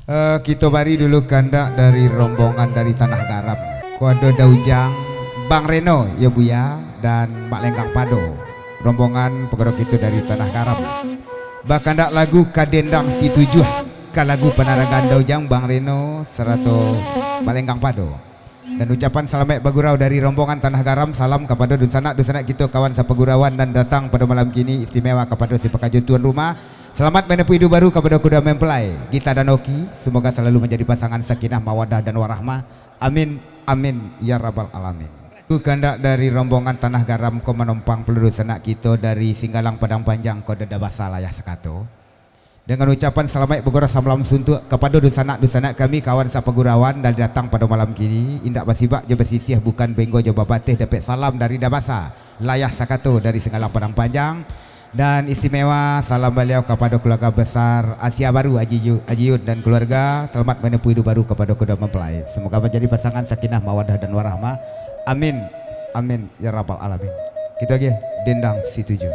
Kita bari dulu kandak dari rombongan dari Tanah Garam. Kode Daujang, Bang Reno ya Buya dan Mak Lenggang Pado. Rombongan pegorok itu dari Tanah Garam. Bakandak lagu Kadendang si tujuh ka lagu penerangan Daujang Bang Reno serato Mak Lenggang Pado. Dan ucapan selamat bagurau dari rombongan Tanah Garam, salam kepada dunsanak kita kawan sapagurawan dan datang pada malam kini istimewa kepada si pekajut tuan rumah. Selamat menempuh hidup baru kepada kuda mempelai Gita dan Oki, semoga selalu menjadi pasangan sakinah mawadah dan warahmah. Amin amin ya rabbal alamin. Ku kandak dari rombongan Tanah Garam ko menompang peluru senak kita dari Singgalang Padang Panjang kode Dabasa layah sekato. Dengan ucapan selamat bergora salam suntuk kepada dusanak kami kawan sapagurawan dan datang pada malam kini. Indak basibak je bersisih bukan benggo je babatih dapat salam dari Dabasa layah sakato dari Singgalang Padang Panjang. Dan istimewa salam beliau kepada keluarga besar Asia Baru Haji Yud dan keluarga. Selamat menempuh hidup baru kepada kuda mempelai, semoga menjadi pasangan sakinah mawadah dan warahmah. Amin amin ya rabbal alamin. Kita lagi Dendang si tujuh.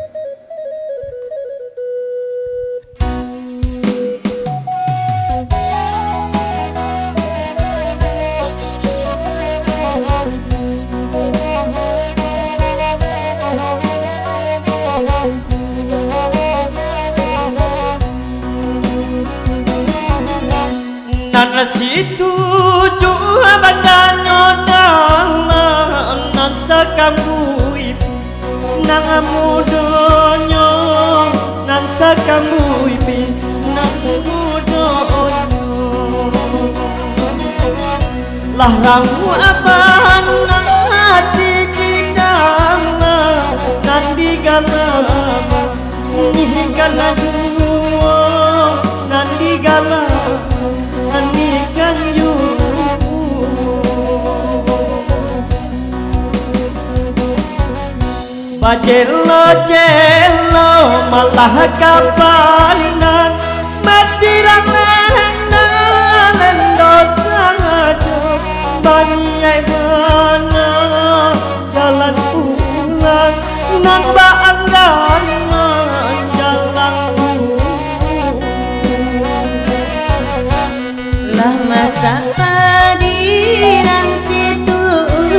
Nan situ jua bandanyo nan sakamui nang amudonyo nan sakamui nang mudonyo lah ramu apan nang hati di dalam nan digalama nihikan aduh nan digalama anikan yu bajelo jelo malah kapanan matirang lendo sajo baniai bana jalan pulang nan baanggan jalan lah masa padirang situ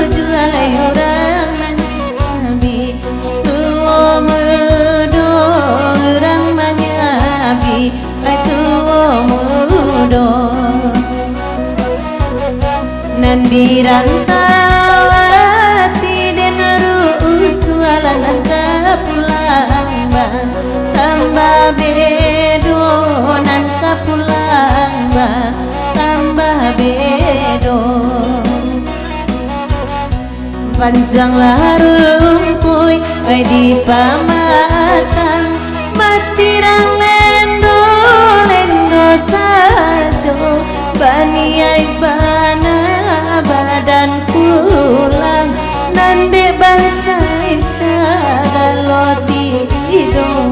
jual orang manabi tuo mudo orang manabi tuo mudo nandi rantawati den rusuala nangka pulang bang tambah bedo nangka pulang bang tambah bedo panjanglah rumpuy bae di pamatang matirang lendo sajo baniai bana badan pulang nande bansai sagalo tidur.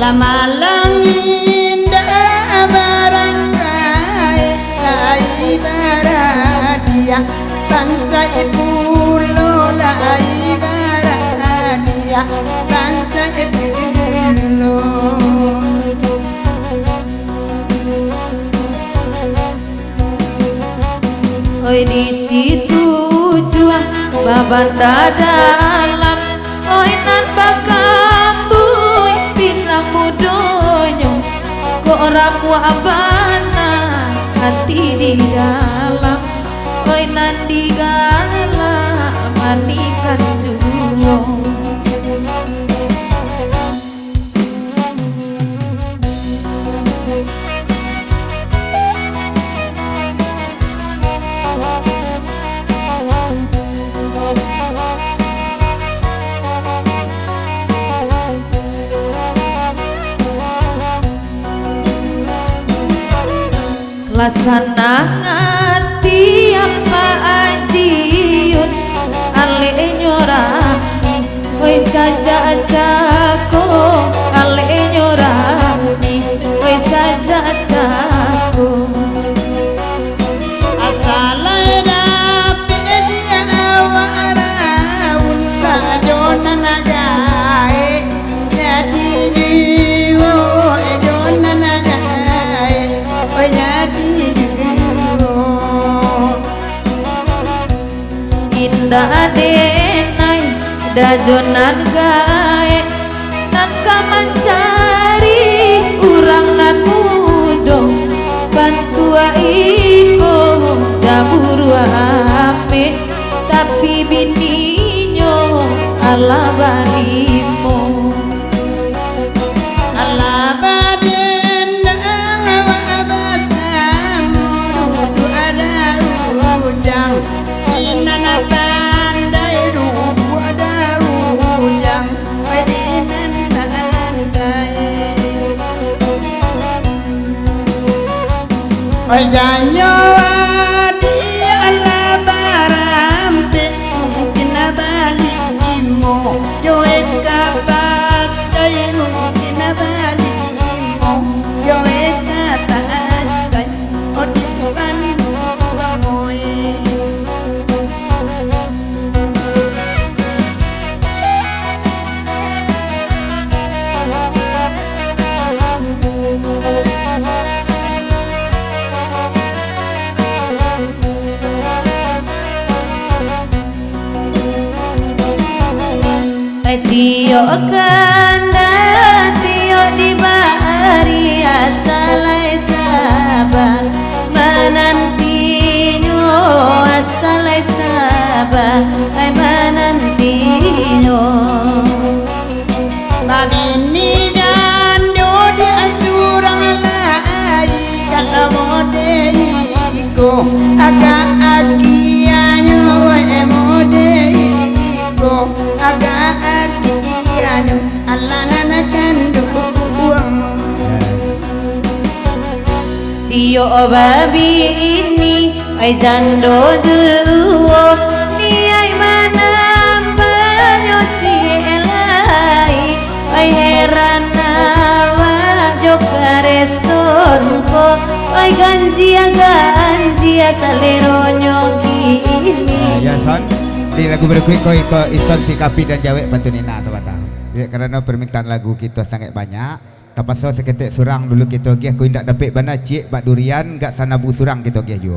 Malang indah barangkai lai baradia bangsa ipulo lai baradia bangsa ipulo oi di situ jua babat dalam oi nan bakambui pinang mudonyo kok ramu abana hati di dalam oi nan digalam manikan juyo. Lasana ngati apa ajiun ale nyorani oi saja ajaku ale nyorani oi saja ajaku asalai dapat dia awarawun kadona nagai jadi jiwa dona nagai jadi jiwa indah adenai dajonan gae nan kamancari urang nan mudong bantua iko daburu ame tapi bininyo ala balimo ala baden awa abasan dudu ada ujang inana pandai dudu ada ujang padinan pandai oi janyo adi ala barampe mungkin balik imo yo eka badai mungkin balik imo yo eka taadai odipan wangoy Tio kanda tio di bahari asalai sabah menantinya asalai sabah ay menantinya babini gando di asurang lai kalau modeiko agak agianyo modeiko agak agianyo alana kando uamu Tio babi ini ay jando juo ni ay manambanyo cielai ay heran nawa jo karesonko ay ganjia saleronyo gini Ya son, di lagu berikut kau ison sikapi dan jawek bantu Nina teman-teman. Ya, karena permintaan lagu kita sangat banyak. Dapat so seketik surang dulu kita giah kau indak dapat bana cik bak durian gak sanabu surang kita giah juga.